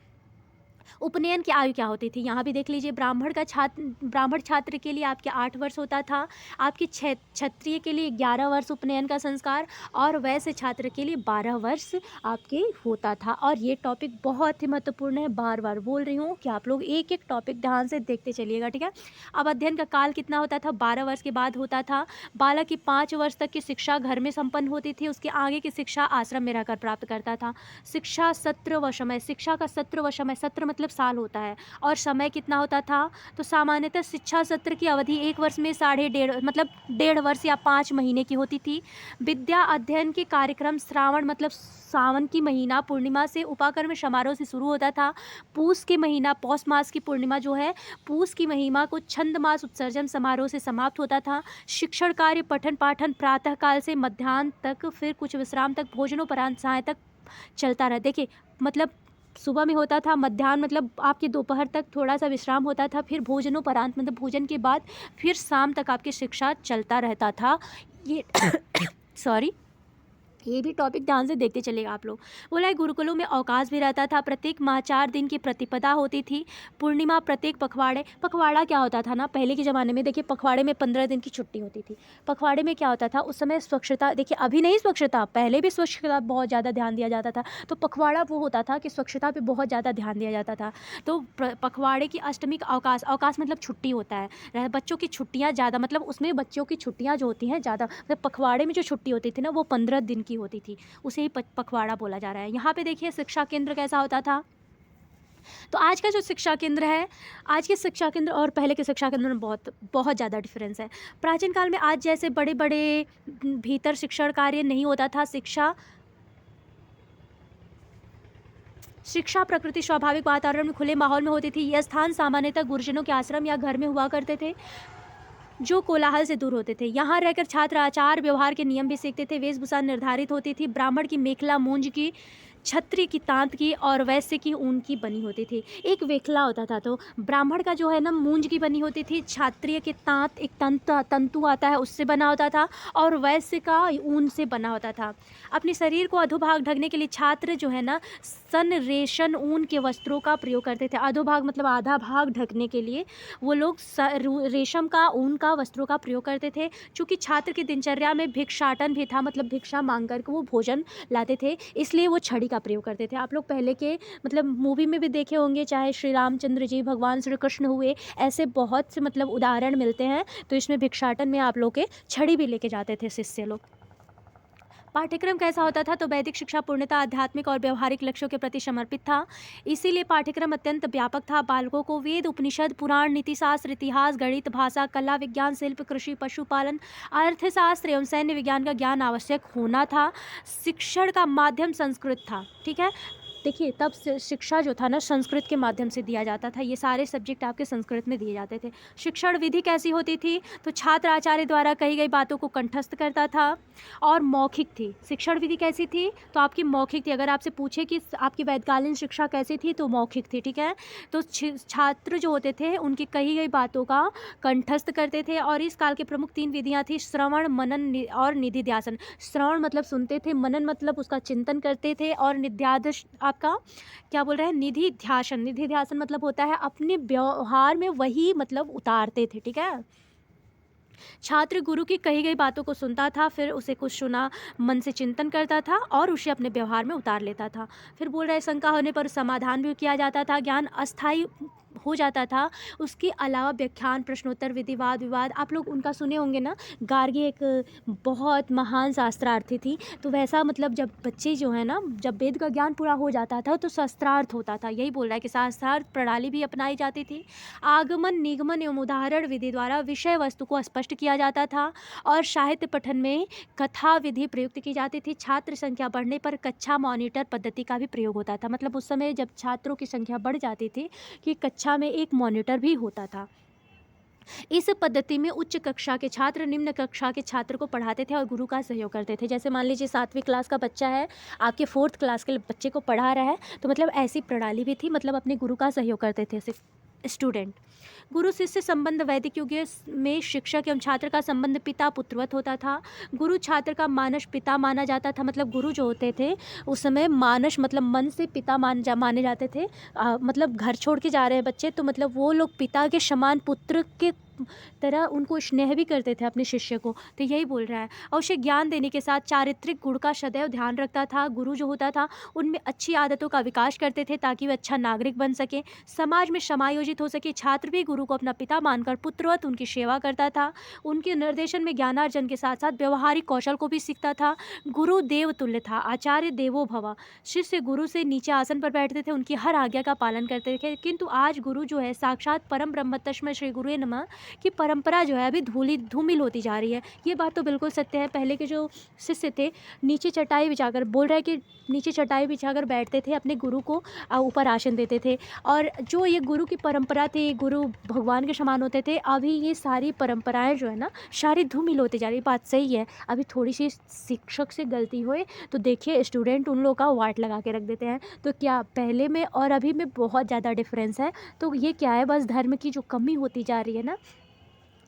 Speaker 1: उपनयन की आयु क्या होती थी, यहाँ भी देख लीजिए। ब्राह्मण छात्र के लिए आपके 8 वर्ष होता था, आपके क्षत्रिय के लिए 11 वर्ष उपनयन का संस्कार, और वैश्य छात्र के लिए 12 वर्ष आपके होता था। और ये टॉपिक बहुत ही महत्वपूर्ण है, बार बार बोल रही हूँ कि आप लोग एक एक टॉपिक ध्यान से देखते चलिएगा, ठीक है। अब अध्ययन का काल कितना होता था, 12 वर्ष के बाद होता था। बालक की 5 वर्ष तक की शिक्षा घर में संपन्न होती थी, उसके आगे की शिक्षा आश्रम में रहकर प्राप्त करता था। शिक्षा सत्र व समय, शिक्षा का सत्र व समय, सत्र मतलब साल होता है, और समय कितना होता था, तो सामान्यतः शिक्षा सत्र की अवधि 1 वर्ष में 1.5 वर्ष या 5 महीने की होती थी। विद्या अध्ययन के कार्यक्रम श्रावण मतलब सावन की महीना पूर्णिमा से उपाकर्म समारोह से शुरू होता था। पूस के महीना, पौष मास की पूर्णिमा जो है, पूस की महिमा को छंद मास उत्सर्जन समारोह से समाप्त होता था। शिक्षण कार्य पठन पाठन प्रातः काल से मध्याह्न तक, फिर कुछ विश्राम तक, भोजनोपरांत साय तक चलता रहा। देखिए मतलब सुबह में होता था, मध्याह्न मतलब आपके दोपहर तक थोड़ा सा विश्राम होता था, फिर भोजनोपरांत मतलब भोजन के बाद फिर शाम तक आपकी शिक्षा चलता रहता था। ये सॉरी, ये भी टॉपिक ध्यान से देखते चलेगा आप लोग। बोला है गुरुकुलों में अवकाश भी रहता था, प्रत्येक माह 4 दिन की प्रतिपदा होती थी। पूर्णिमा प्रत्येक पखवाड़ा क्या होता था ना, पहले के ज़माने में देखिए पखवाड़े में 15 दिन की छुट्टी होती थी। पखवाड़े में क्या होता था उस समय, स्वच्छता, देखिए अभी नहीं स्वच्छता, पहले भी स्वच्छता बहुत ज़्यादा ध्यान दिया जाता था। तो पखवाड़ा वो होता था कि स्वच्छता पर बहुत ज़्यादा ध्यान दिया जाता था। तो पखवाड़े की अष्टमी का अवकाश मतलब छुट्टी होता है, बच्चों की छुट्टियाँ ज़्यादा, मतलब उसमें बच्चों की छुट्टियाँ जो होती हैं ज़्यादा, मतलब पखवाड़े में जो छुट्टी होती थी ना वो 15 दिन की होती थी, उसे ही पखवाड़ा बोला जा रहा है। यहाँ पे देखिए शिक्षा केंद्र कैसा होता था। तो आज का जो शिक्षा केंद्र है, आज के शिक्षा केंद्र और पहले के शिक्षा केंद्र में बहुत बहुत ज़्यादा डिफरेंस है। प्राचीन काल में आज जैसे बड़े बड़े भीतर शिक्षण कार्य नहीं होता था। शिक्षा प्रकृति स्वाभाविक वातावरण में खुले माहौल में होती थी। यह स्थान सामान्यतः गुरुजनों के आश्रम या घर में हुआ करते थे, जो कोलाहल से दूर होते थे। यहाँ रहकर छात्र आचार व्यवहार के नियम भी सीखते थे। वेशभूषा निर्धारित होती थी। ब्राह्मण की मेखला मूंज की, छत्री की तांत की, और वैश्य की ऊन की बनी होती थी। एक वेखला होता था, तो ब्राह्मण का जो है ना मूंज की बनी होती थी, क्षत्रिय के तांत एक तंतु आता है उससे बना होता था, और वैश्य का ऊन से बना होता था। अपने शरीर को अधोभाग ढकने के लिए छात्र जो है ना सन रेशम ऊन के वस्त्रों का प्रयोग करते थे। अधोभाग मतलब आधा भाग ढकने के लिए वो लोग रेशम का, ऊन का वस्त्रों का प्रयोग करते थे। चूँकि छात्र की दिनचर्या में भिक्षाटन भी था, मतलब भिक्षा मांग करके वो भोजन लाते थे, इसलिए वो छड़ी का प्रयोग करते थे। आप लोग पहले के मतलब मूवी में भी देखे होंगे, चाहे श्री रामचंद्र जी, भगवान श्री कृष्ण हुए, ऐसे बहुत से मतलब उदाहरण मिलते हैं। तो इसमें भिक्षाटन में आप लोग के छड़ी भी लेके जाते थे शिष्य लोग। पाठ्यक्रम कैसा होता था, तो वैदिक शिक्षा पूर्णतः आध्यात्मिक और व्यवहारिक लक्ष्यों के प्रति समर्पित था, इसीलिए पाठ्यक्रम अत्यंत व्यापक था। बालकों को वेद, उपनिषद, पुराण, नीतिशास्त्र, इतिहास, गणित, भाषा, कला, विज्ञान, शिल्प, कृषि, पशुपालन, अर्थशास्त्र एवं सैन्य विज्ञान का ज्ञान आवश्यक होना था। शिक्षण का माध्यम संस्कृत था, ठीक है। देखिए तब शिक्षा जो था ना संस्कृत के माध्यम से दिया जाता था, ये सारे सब्जेक्ट आपके संस्कृत में दिए जाते थे। शिक्षण विधि कैसी होती थी, तो छात्र आचार्य द्वारा कही गई बातों को कंठस्थ करता था, और मौखिक थी। शिक्षण विधि कैसी थी, तो आपकी मौखिक थी। अगर आपसे पूछे कि आपकी वैदिकालीन शिक्षा कैसी थी, तो मौखिक थी, ठीक है। तो छात्र जो होते थे उनकी कही गई बातों का कंठस्थ करते थे। और इस काल के प्रमुख 3 विधियाँ थी, श्रवण, मनन और निधिध्यासन। श्रवण मतलब सुनते थे, मनन मतलब उसका चिंतन करते थे, और आपका क्या बोल रहे हैं, निधिध्यासन मतलब होता है अपने व्यवहार में वही मतलब उतारते थे, ठीक है। छात्र गुरु की कही गई बातों को सुनता था, फिर उसे कुछ सुना मन से चिंतन करता था और उसे अपने व्यवहार में उतार लेता था। फिर बोल रहे शंका होने पर समाधान भी किया जाता था। ज्ञान अस्थायी हो जाता था। उसके अलावा व्याख्यान, प्रश्नोत्तर, विधि, वाद विवाद, आप लोग उनका सुने होंगे ना। गार्गी एक बहुत महान शास्त्रार्थी थी। तो वैसा मतलब जब बच्चे जो है ना, जब वेद का ज्ञान पूरा हो जाता था तो शास्त्रार्थ होता था। यही बोल रहा है कि शास्त्रार्थ प्रणाली भी अपनाई जाती थी। आगमन, निगमन एवं उदाहरण विधि द्वारा विषय वस्तु को स्पष्ट किया जाता था और साहित्य पठन में कथा विधि प्रयुक्त की जाती थी। छात्र संख्या बढ़ने पर कक्षा मॉनिटर पद्धति का भी प्रयोग होता था। मतलब उस समय जब छात्रों की संख्या बढ़ जाती थी कि कक्षा में एक मॉनिटर भी होता था। इस पद्धति में उच्च कक्षा के छात्र निम्न कक्षा के छात्र को पढ़ाते थे और गुरु का सहयोग करते थे। जैसे मान लीजिए 7वीं क्लास का बच्चा है, आपके 4th क्लास के बच्चे को पढ़ा रहा है, तो मतलब ऐसी प्रणाली भी थी। मतलब अपने गुरु का सहयोग करते थे स्टूडेंट। गुरु शिष्य संबंध वैदिक युग में शिक्षक एवं छात्र का संबंध पिता पुत्रवत होता था। गुरु छात्र का मानस पिता माना जाता था। मतलब गुरु जो होते थे उस समय मानस मतलब मन से पिता माने जाते थे। मतलब घर छोड़ के जा रहे हैं बच्चे, तो मतलब वो लोग पिता के समान पुत्र के तरह उनको स्नेह भी करते थे अपने शिष्य को। तो यही बोल रहा है। और उसे ज्ञान देने के साथ चारित्रिक गुण का सदैव ध्यान रखता था। गुरु जो होता था उनमें अच्छी आदतों का विकास करते थे ताकि वे अच्छा नागरिक बन सके, समाज में समायोजित हो सके। छात्र भी गुरु को अपना पिता मानकर पुत्रवत उनकी सेवा करता था। उनके निर्देशन में ज्ञानार्जन के साथ साथ व्यवहारिक कौशल को भी सीखता था। गुरु देव तुल्य था, आचार्य देवो भव। शिष्य गुरु से नीचे आसन पर बैठते थे, उनकी हर आज्ञा का पालन करते थे। किंतु आज गुरु जो है साक्षात परम ब्रह्म तस्मै श्री गुरुवे नमः की परंपरा जो है अभी धूमिल होती जा रही है। ये बात तो बिल्कुल सत्य है। पहले के जो शिष्य थे नीचे चटाई बिछाकर, बोल रहा है कि नीचे चटाई बिछाकर बैठते थे, अपने गुरु को ऊपर आसन देते थे। और जो ये गुरु की परंपरा थी, गुरु भगवान के समान होते थे। अभी ये सारी परंपराएं जो है ना सारी धूमिल होती जा रही। बात सही है। अभी थोड़ी सी शिक्षक से गलती होए तो देखिए स्टूडेंट उन लोगों का वाट लगा के रख देते हैं। तो क्या पहले में और अभी में बहुत ज़्यादा डिफरेंस है। तो ये क्या है, बस धर्म की जो कमी होती जा रही है ना,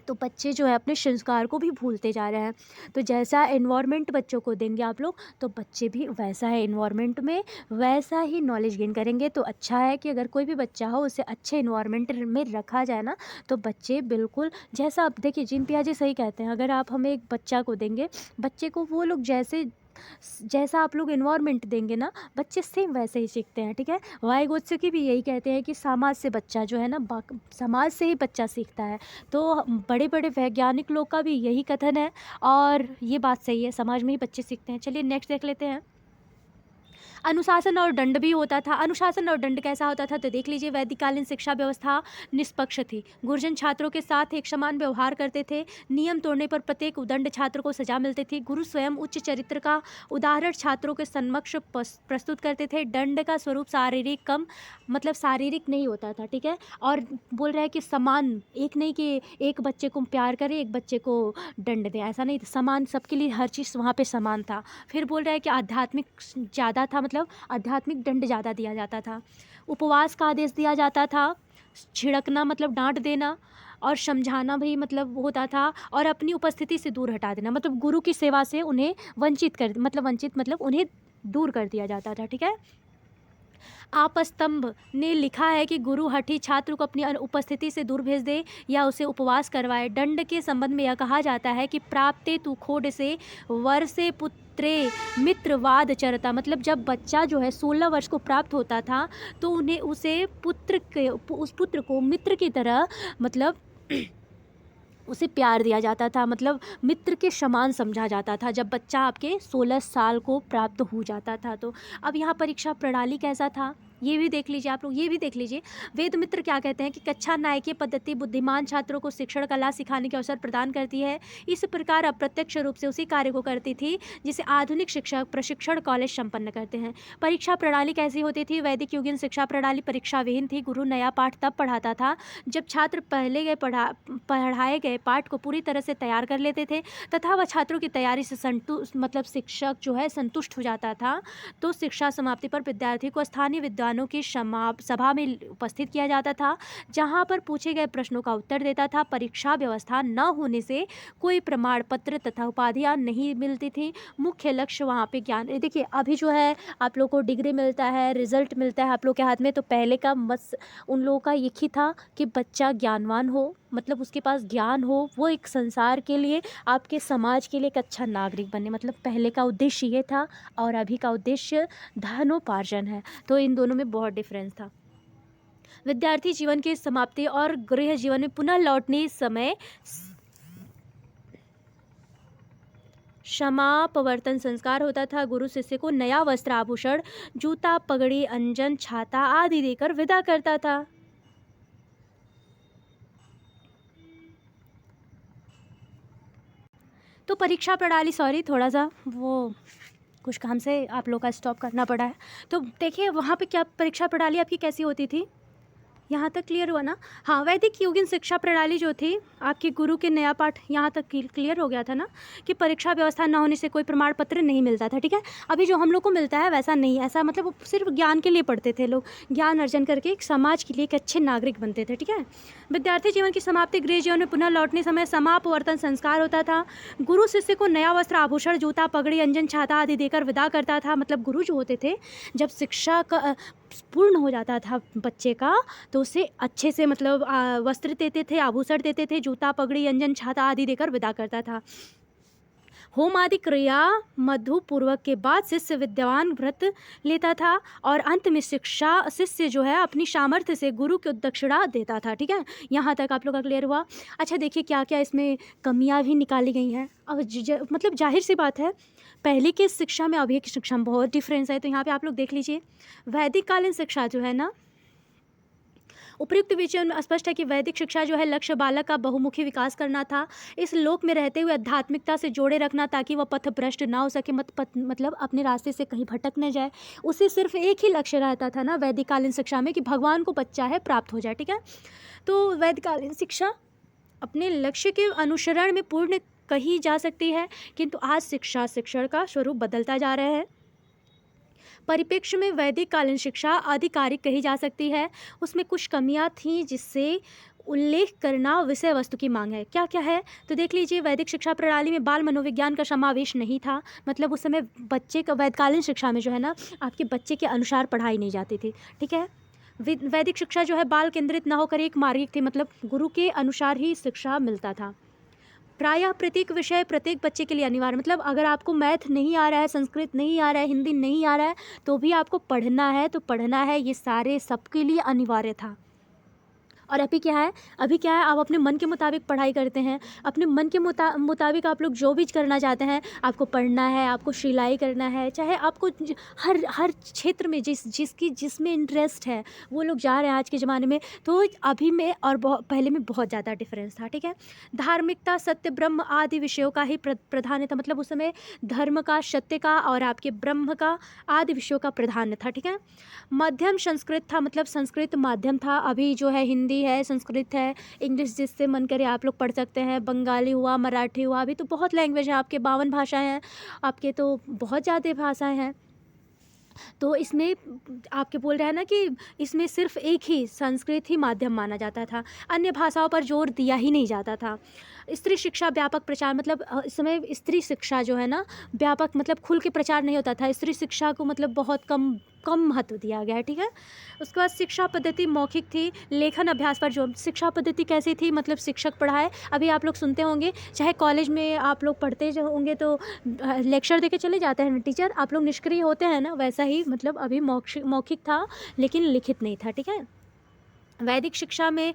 Speaker 1: तो बच्चे जो है अपने संस्कार को भी भूलते जा रहे हैं। तो जैसा एनवायरनमेंट बच्चों को देंगे आप लोग, तो बच्चे भी वैसा है एनवायरनमेंट में वैसा ही नॉलेज गेन करेंगे। तो अच्छा है कि अगर कोई भी बच्चा हो उसे अच्छे एनवायरनमेंट में रखा जाए ना, तो बच्चे बिल्कुल जैसा आप देखिए जिन पियाजे सही कहते हैं, अगर आप हमें एक बच्चा को देंगे, बच्चे को वो लोग जैसा आप लोग एनवायरनमेंट देंगे ना, बच्चे सेम वैसे ही सीखते हैं। ठीक है। वाइगोत्स्की भी यही कहते हैं कि समाज से बच्चा जो है ना, समाज से ही बच्चा सीखता है। तो बड़े बड़े वैज्ञानिक लोग का भी यही कथन है और ये बात सही है, समाज में ही बच्चे सीखते हैं। चलिए नेक्स्ट देख लेते हैं। अनुशासन और दंड भी होता था। अनुशासन और दंड कैसा होता था तो देख लीजिए। वैदिककालीन शिक्षा व्यवस्था निष्पक्ष थी। गुरुजन छात्रों के साथ एक समान व्यवहार करते थे। नियम तोड़ने पर प्रत्येक उदंड छात्र को सजा मिलती थी। गुरु स्वयं उच्च चरित्र का उदाहरण छात्रों के समक्ष प्रस्तुत करते थे। दंड का स्वरूप शारीरिक नहीं होता था। ठीक है। और बोल रहा है कि समान, एक नहीं कि एक बच्चे को प्यार करे एक बच्चे को दंड दे, ऐसा नहीं, समान सबके लिए हर चीज़ वहाँ पे समान था। फिर बोल रहा है कि आध्यात्मिक ज़्यादा था, मतलब आध्यात्मिक दंड ज़्यादा दिया जाता था। उपवास का आदेश दिया जाता था। छिड़कना मतलब डांट देना और समझाना भी मतलब होता था। और अपनी उपस्थिति से दूर हटा देना, मतलब गुरु की सेवा से उन्हें वंचित मतलब उन्हें दूर कर दिया जाता था। ठीक है। आपस्तंभ ने लिखा है कि गुरु हठी छात्र को अपनी उपस्थिति से दूर भेज दे या उसे उपवास करवाए। दंड के संबंध में यह कहा जाता है कि प्राप्ते तु खोड से वर्षे पुत्रे मित्रवाद चरता। मतलब जब बच्चा जो है 16 वर्ष को प्राप्त होता था तो उन्हें उस पुत्र को मित्र की तरह मतलब उसे प्यार दिया जाता था, मतलब मित्र के समान समझा जाता था जब बच्चा आपके 16 साल को प्राप्त हो जाता था। तो अब यहाँ परीक्षा प्रणाली कैसा था ये भी देख लीजिए आप लोग, ये भी देख लीजिए। वेद मित्र क्या कहते हैं कि कक्षा नायकीय पद्धति बुद्धिमान छात्रों को शिक्षण कला सिखाने के अवसर प्रदान करती है। इस प्रकार अप्रत्यक्ष रूप से उसी कार्य को करती थी जिसे आधुनिक शिक्षक प्रशिक्षण कॉलेज संपन्न करते हैं। परीक्षा प्रणाली कैसी होती थी? वैदिक युगीन शिक्षा प्रणाली परीक्षा विहीन थी। गुरु नया पाठ तब पढ़ाता था जब छात्र पढ़ाए गए पाठ को पूरी तरह से तैयार कर लेते थे तथा वह छात्रों की तैयारी से मतलब शिक्षक जो है संतुष्ट हो जाता था। तो शिक्षा समाप्ति पर विद्यार्थी को स्थानीय विद्वानों की सभा में उपस्थित किया जाता था जहां पर पूछे गए प्रश्नों का उत्तर देता था। परीक्षा व्यवस्था न होने से कोई प्रमाण पत्र तथा उपाधियां नहीं मिलती थी। मुख्य लक्ष्य वहां पे ज्ञान, देखिए अभी जो है आप लोग को डिग्री मिलता है, रिजल्ट मिलता है आप लोग के हाथ में, तो पहले का उन लोगों का एक ही था कि बच्चा ज्ञानवान हो, मतलब उसके पास ज्ञान हो, वो एक संसार के लिए आपके समाज के लिए एक अच्छा नागरिक बने। मतलब पहले का उद्देश्य ये था और अभी का उद्देश्य धनोपार्जन है। तो इन दोनों में बहुत डिफरेंस था। विद्यार्थी जीवन की समाप्ति और गृह जीवन में पुनः लौटने समय समापवर्तन संस्कार होता था। गुरु शिष्य को नया वस्त्र, आभूषण, जूता, पगड़ी, अंजन, छाता आदि देकर विदा करता था। तो परीक्षा प्रणाली, सॉरी थोड़ा सा वो कुछ काम से आप लोग का स्टॉप करना पड़ा है। तो देखिए वहाँ पे क्या परीक्षा प्रणाली आपकी कैसी होती थी, यहाँ तक क्लियर हुआ ना। हाँ, वैदिक युगीन शिक्षा प्रणाली जो थी आपकी गुरु के नया पाठ, यहाँ तक क्लियर हो गया था ना कि परीक्षा व्यवस्था न होने से कोई प्रमाण पत्र नहीं मिलता था। ठीक है, अभी जो हम लोग को मिलता है वैसा नहीं, ऐसा मतलब वो सिर्फ ज्ञान के लिए पढ़ते थे लोग, ज्ञान अर्जन करके एक समाज के लिए एक अच्छे नागरिक बनते थे। ठीक है, विद्यार्थी जीवन की समाप्ति, गृह जीवन में पुनः लौटने समय समापवर्तन संस्कार होता था। गुरु शिष्य को नया वस्त्र, आभूषण, जूता, पगड़ी, अंजन, छाता आदि देकर विदा करता था। मतलब गुरु जो होते थे, जब शिक्षा का पूर्ण हो जाता था बच्चे का, तो उसे अच्छे से मतलब वस्त्र देते थे, आभूषण देते थे, जूता, पगड़ी, अंजन, छाता आदि देकर विदा करता था। होम आदि क्रिया मधु पूर्वक के बाद शिष्य विद्वान व्रत लेता था और अंत में शिष्य जो है अपनी सामर्थ्य से गुरु को दक्षिणा देता था। ठीक है, यहाँ तक आप लोग का क्लियर हुआ। अच्छा देखिए क्या क्या इसमें कमियां भी निकाली गई हैं। अब मतलब जाहिर सी बात है, पहले की शिक्षा में अभी की शिक्षा में बहुत डिफरेंस है। तो यहाँ पे आप लोग देख लीजिए, वैदिक कालीन शिक्षा जो है ना, उपयुक्त विषय में स्पष्ट है कि वैदिक शिक्षा जो है लक्ष्य बालक का बहुमुखी विकास करना था, इस लोक में रहते हुए आध्यात्मिकता से जोड़े रखना ताकि वह पथ भ्रष्ट ना हो सके, मतलब अपने रास्ते से कहीं भटक न जाए। उसे सिर्फ एक ही लक्ष्य रहता था ना वैदिक कालीन शिक्षा में, कि भगवान को बच्चा है प्राप्त हो जाए। ठीक है, तो वैदिक कालीन शिक्षा अपने लक्ष्य के अनुसरण में पूर्ण कही जा सकती है, किंतु आज शिक्षण का स्वरूप बदलता जा रहा है। परिप्रेक्ष्य में वैदिक कालीन शिक्षा आधिकारिक कही जा सकती है। उसमें कुछ कमियां थीं जिससे उल्लेख करना विषय वस्तु की मांग है। क्या क्या है तो देख लीजिए, वैदिक शिक्षा प्रणाली में बाल मनोविज्ञान का समावेश नहीं था। मतलब उस समय बच्चे का वैदिकालीन शिक्षा में जो है ना, आपके बच्चे के अनुसार पढ़ाई नहीं जाती थी। ठीक है, वैदिक शिक्षा जो है बाल केंद्रित न होकर एक मार्गिक थी, मतलब गुरु के अनुसार ही शिक्षा मिलता था। प्रायः प्रत्येक विषय प्रत्येक बच्चे के लिए अनिवार्य, मतलब अगर आपको मैथ नहीं आ रहा है, संस्कृत नहीं आ रहा है, हिंदी नहीं आ रहा है, तो भी आपको पढ़ना है तो पढ़ना है, ये सारे सबके लिए अनिवार्य था। और अभी क्या है, आप अपने मन के मुताबिक पढ़ाई करते हैं, अपने मन के मुताबिक आप लोग जो भी करना चाहते हैं, आपको पढ़ना है, आपको सिलाई करना है, चाहे आपको हर क्षेत्र में जिसमें इंटरेस्ट है वो लोग जा रहे हैं आज के ज़माने में। तो अभी में और पहले में बहुत ज़्यादा डिफरेंस था। ठीक है, धार्मिकता, सत्य, ब्रह्म आदि विषयों का ही प्राधान्य था। मतलब उस समय धर्म का, सत्य का और आपके ब्रह्म का आदि विषयों का प्राधान्य था। ठीक है, मध्यम संस्कृत था, मतलब संस्कृत माध्यम था। अभी जो है हिंदी है, संस्कृत है, इंग्लिश जिससे मन करे आप लोग पढ़ सकते हैं, बंगाली हुआ, मराठी हुआ, अभी तो बहुत लैंग्वेज है आपके, 52 भाषाएं हैं आपके, तो बहुत ज़्यादा भाषाएं हैं। तो इसमें आपके बोल रहे हैं ना कि इसमें सिर्फ एक ही संस्कृत ही माध्यम माना जाता था, अन्य भाषाओं पर जोर दिया ही नहीं जाता था। स्त्री शिक्षा व्यापक प्रचार, मतलब इस समय स्त्री शिक्षा जो है ना व्यापक, मतलब खुल के प्रचार नहीं होता था। स्त्री शिक्षा को मतलब बहुत कम महत्व दिया गया है। ठीक है, उसके बाद शिक्षा पद्धति मौखिक थी, लेखन अभ्यास पर जो शिक्षा पद्धति कैसी थी, मतलब शिक्षक पढ़ाए, अभी आप लोग सुनते होंगे, चाहे कॉलेज में आप लोग पढ़ते जो होंगे तो लेक्चर देके चले जाते हैं टीचर, आप लोग निष्क्रिय होते हैं ना, वैसा ही मतलब अभी मौखिक था लेकिन लिखित नहीं था। ठीक है, वैदिक शिक्षा में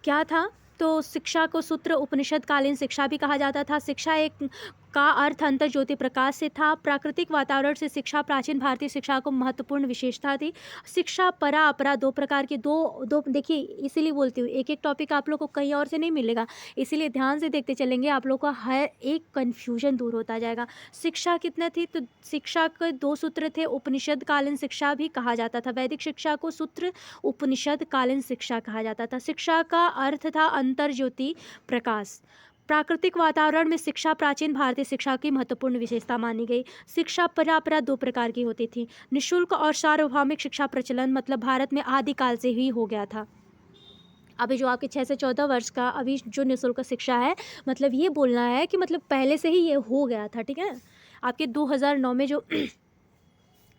Speaker 1: क्या था, तो शिक्षा को सूत्र उपनिषद कालीन शिक्षा भी कहा जाता था। शिक्षा एक का अर्थ अंतर ज्योति प्रकाश से था। प्राकृतिक वातावरण से शिक्षा प्राचीन भारतीय शिक्षा को महत्वपूर्ण विशेषता थी। शिक्षा परा अपरा दो प्रकार की, दो देखिए, इसीलिए बोलती हूँ एक एक टॉपिक आप लोग को कहीं और से नहीं मिलेगा, इसीलिए ध्यान से देखते चलेंगे, आप लोग का हर एक कन्फ्यूजन दूर होता जाएगा। शिक्षा कितने थी, तो शिक्षा के 2 सूत्र थे, उपनिषद कालीन शिक्षा भी कहा जाता था। वैदिक शिक्षा को सूत्र उपनिषद कालीन शिक्षा कहा जाता था। शिक्षा का अर्थ था अंतर ज्योति प्रकाश। प्राकृतिक वातावरण में शिक्षा प्राचीन भारतीय शिक्षा की महत्वपूर्ण विशेषता मानी गई। शिक्षा परापरा 2 प्रकार की होती थी, निःशुल्क और सार्वभौमिक शिक्षा प्रचलन, मतलब भारत में आदिकाल से ही हो गया था। अभी जो आपके 6 से 14 वर्ष का अभी जो निःशुल्क शिक्षा है, मतलब ये बोलना है कि मतलब पहले से ही ये हो गया था। ठीक है, आपके 2009 में जो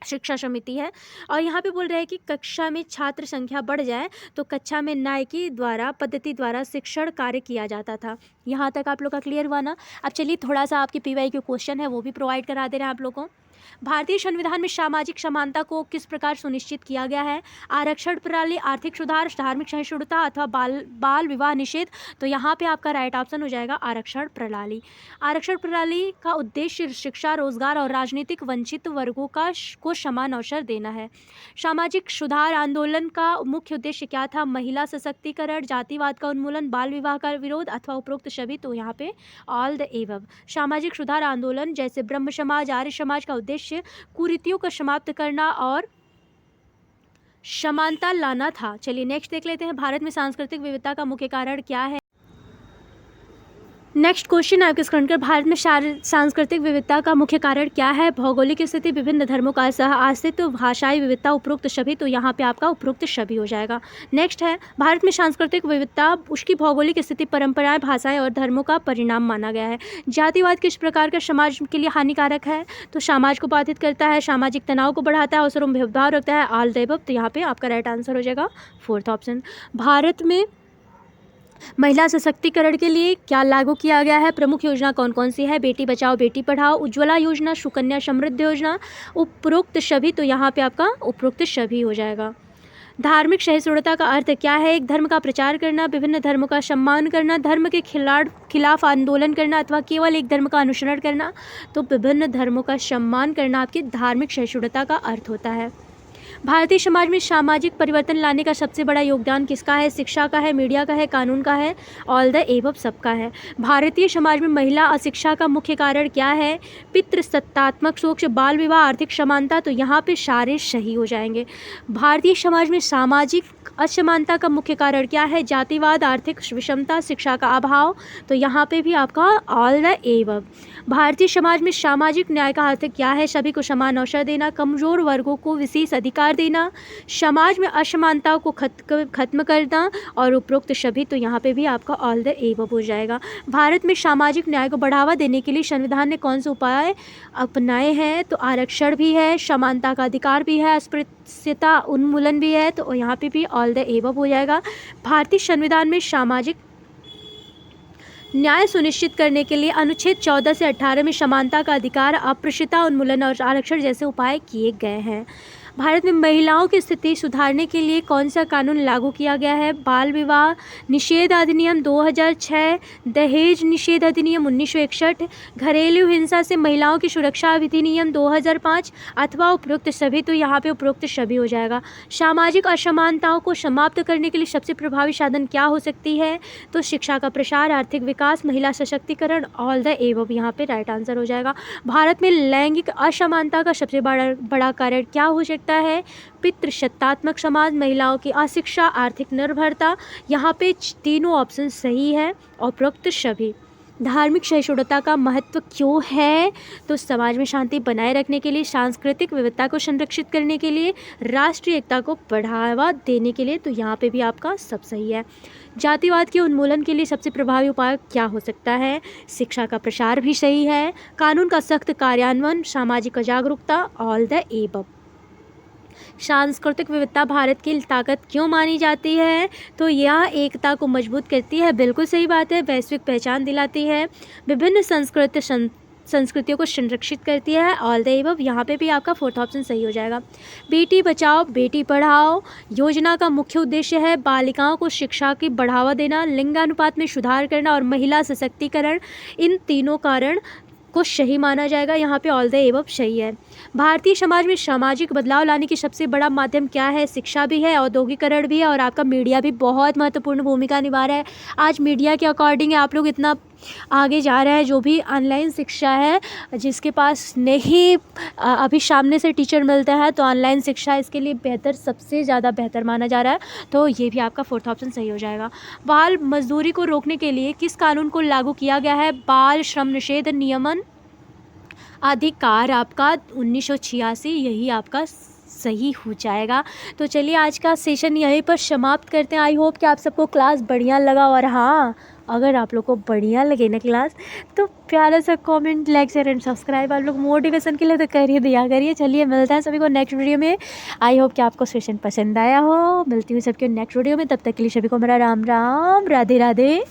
Speaker 1: शिक्षा समिति है, और यहाँ पे बोल रहे हैं कि कक्षा में छात्र संख्या बढ़ जाए तो कक्षा में नायकी द्वारा पद्धति द्वारा शिक्षण कार्य किया जाता था। यहाँ तक आप लोग का क्लियर हुआ ना। अब चलिए थोड़ा सा आपके PYQ क्वेश्चन है वो भी प्रोवाइड करा दे रहे हैं आप लोगों को। भारतीय संविधान में सामाजिक समानता को किस प्रकार सुनिश्चित किया गया है? आरक्षण प्रणाली, आर्थिक सुधार, धार्मिक सहिष्णुता अथवा बाल विवाह निषेध? तो यहाँ पे आपका राइट ऑप्शन हो जाएगा आरक्षण प्रणाली। आरक्षण प्रणाली का उद्देश्य शिक्षा, रोजगार और राजनीतिक वंचित वर्गों को समान अवसर देना है। सामाजिक सुधार आंदोलन का मुख्य उद्देश्य क्या था? महिला सशक्तिकरण, जातिवाद का उन्मूलन, बाल विवाह का विरोध अथवा उपरोक्त सभी? तो यहाँ पे ऑल द एबव। सामाजिक सुधार आंदोलन जैसे ब्रह्म समाज, आर्य समाज का उद्देश्य कुरीतियों को समाप्त करना और समानता लाना था। चलिए नेक्स्ट देख लेते हैं, भारत में सांस्कृतिक विविधता का मुख्य कारण क्या है? नेक्स्ट क्वेश्चन आपके स्क्रीन पर, भारत में सांस्कृतिक विविधता का मुख्य कारण क्या है? भौगोलिक स्थिति, विभिन्न धर्मों का सह अस्तित्व, भाषाई विविधता, उपरोक्त सभी? तो यहाँ पे आपका उपरोक्त सभी हो जाएगा। नेक्स्ट है, भारत में सांस्कृतिक विविधता उसकी भौगोलिक स्थिति, परंपराएं, भाषाएं और धर्मों का परिणाम माना गया है। जातिवाद किस प्रकार का समाज के लिए हानिकारक है? तो समाज को बाधित करता है, सामाजिक तनाव को बढ़ाता है, अवसरों में भेदभाव रखता है, ऑल द अबव। तो यहाँ पे आपका राइट आंसर हो जाएगा फोर्थ ऑप्शन। भारत में महिला सशक्तिकरण के लिए क्या लागू किया गया है? प्रमुख योजना कौन कौन सी है? बेटी बचाओ बेटी पढ़ाओ, उज्ज्वला योजना, सुकन्या समृद्धि योजना, उपरोक्त सभी? तो यहाँ पे आपका उपरोक्त सभी हो जाएगा। धार्मिक सहिष्णुता का अर्थ क्या है? एक धर्म का प्रचार करना, विभिन्न धर्मों का सम्मान करना, धर्म के खिलाफ आंदोलन करना अथवा केवल एक धर्म का अनुसरण करना? तो विभिन्न धर्मों का सम्मान करना आपकी धार्मिक सहिष्णुता का अर्थ होता है। भारतीय समाज में सामाजिक परिवर्तन लाने का सबसे बड़ा योगदान किसका है? शिक्षा का है, मीडिया का है, कानून का है, ऑल द एबव सबका है। भारतीय समाज में महिला अशिक्षा का मुख्य कारण क्या है? पितृसत्तात्मक सोच, बाल विवाह, आर्थिक समानता? तो यहाँ पे सारे सही हो जाएंगे। भारतीय समाज में सामाजिक असमानता का मुख्य कारण क्या है? जातिवाद, आर्थिक विषमता, शिक्षा का अभाव? तो यहाँ पे भी आपका all the above. Bharatiya Samaj में सामाजिक न्याय का अर्थ क्या है? सभी को समान अवसर देना, कमजोर वर्गों को विशेष अधिकार देना, समाज में असमानताओं को खत्म करना और उपरोक्त सभी? तो यहाँ पे भी आपका ऑल द एबव हो जाएगा। भारत में सामाजिक न्याय को बढ़ावा देने के लिए संविधान ने कौन से उपाय अपनाए हैं? तो आरक्षण भी है, समानता का अधिकार भी है, अस्पृश्यता उन्मूलन भी है। तो यहाँ पे भी ऑल द एबव हो जाएगा। भारतीय संविधान में सामाजिक न्याय सुनिश्चित करने के लिए अनुच्छेद 14 से 18 में समानता का अधिकार, अस्पृश्यता उन्मूलन और आरक्षण जैसे उपाय किए गए हैं। भारत में महिलाओं की स्थिति सुधारने के लिए कौन सा कानून लागू किया गया है? बाल विवाह निषेध अधिनियम 2006, दहेज निषेध अधिनियम 1961, घरेलू हिंसा से महिलाओं की सुरक्षा अधिनियम 2005 अथवा उपरोक्त सभी? तो यहाँ पे उपरोक्त सभी हो जाएगा। सामाजिक असमानताओं को समाप्त करने के लिए सबसे प्रभावी साधन क्या हो सकती है? तो शिक्षा का प्रसार, आर्थिक विकास, महिला सशक्तिकरण, ऑल द एबव यहाँ पे राइट आंसर हो जाएगा। भारत में लैंगिक असमानता का सबसे बड़ा कारण क्या हो सकता है? पितृसत्तात्मक समाज, महिलाओं की अशिक्षा, आर्थिक निर्भरता? यहाँ पे तीनों ऑप्शन सही है, उपरोक्त सभी। धार्मिक सहिष्णुता का महत्व क्यों है? तो समाज में शांति बनाए रखने के लिए, सांस्कृतिक विविधता को संरक्षित करने के लिए, राष्ट्रीय एकता को बढ़ावा देने के लिए? तो यहाँ पे भी आपका सब सही है। जातिवाद के उन्मूलन के लिए सबसे प्रभावी उपाय क्या हो सकता है? शिक्षा का प्रसार भी सही है, कानून का सख्त कार्यान्वयन, सामाजिक जागरूकता, ऑल द एबव। सांस्कृतिक विविधता भारत की ताकत क्यों मानी जाती है? तो यह एकता को मजबूत करती है, बिल्कुल सही बात है, वैश्विक पहचान दिलाती है, विभिन्न संस्कृतियों को संरक्षित करती है, ऑल द एबव। यहाँ पे भी आपका फोर्थ ऑप्शन सही हो जाएगा। बेटी बचाओ बेटी पढ़ाओ योजना का मुख्य उद्देश्य है बालिकाओं को शिक्षा की बढ़ावा देना, लिंगानुपात में सुधार करना और महिला सशक्तिकरण। इन तीनों कारण को सही माना जाएगा, यहाँ पे ऑल द एबव सही है। भारतीय समाज में सामाजिक बदलाव लाने की सबसे बड़ा माध्यम क्या है? शिक्षा भी है, औद्योगिकरण भी है और आपका मीडिया भी बहुत महत्वपूर्ण भूमिका निभा रहा है। आज मीडिया के अकॉर्डिंग आप लोग इतना आगे जा रहे हैं। जो भी ऑनलाइन शिक्षा है, जिसके पास नहीं अभी सामने से टीचर मिलता है, तो ऑनलाइन शिक्षा इसके लिए बेहतर, सबसे ज़्यादा बेहतर माना जा रहा है। तो ये भी आपका फोर्थ ऑप्शन सही हो जाएगा। बाल मजदूरी को रोकने के लिए किस कानून को लागू किया गया है? बाल श्रम निषेध नियमन अधिकार आपका 1986, यही आपका सही हो जाएगा। तो चलिए आज का सेशन यहीं पर समाप्त करते हैं। आई होप कि आप सबको क्लास बढ़िया लगा, और हाँ, अगर आप लोग को बढ़िया लगे ना क्लास, तो प्यारा सा comment, like, share and subscribe आप लोग मोटिवेशन के लिए तो करिए, दिया करिए। चलिए मिलते हैं सभी को नेक्स्ट वीडियो में। आई होप कि आपको सेशन पसंद आया हो। मिलती हूँ सबके नेक्स्ट वीडियो में, तब तक के लिए सभी को मेरा राम राम, राधे राधे।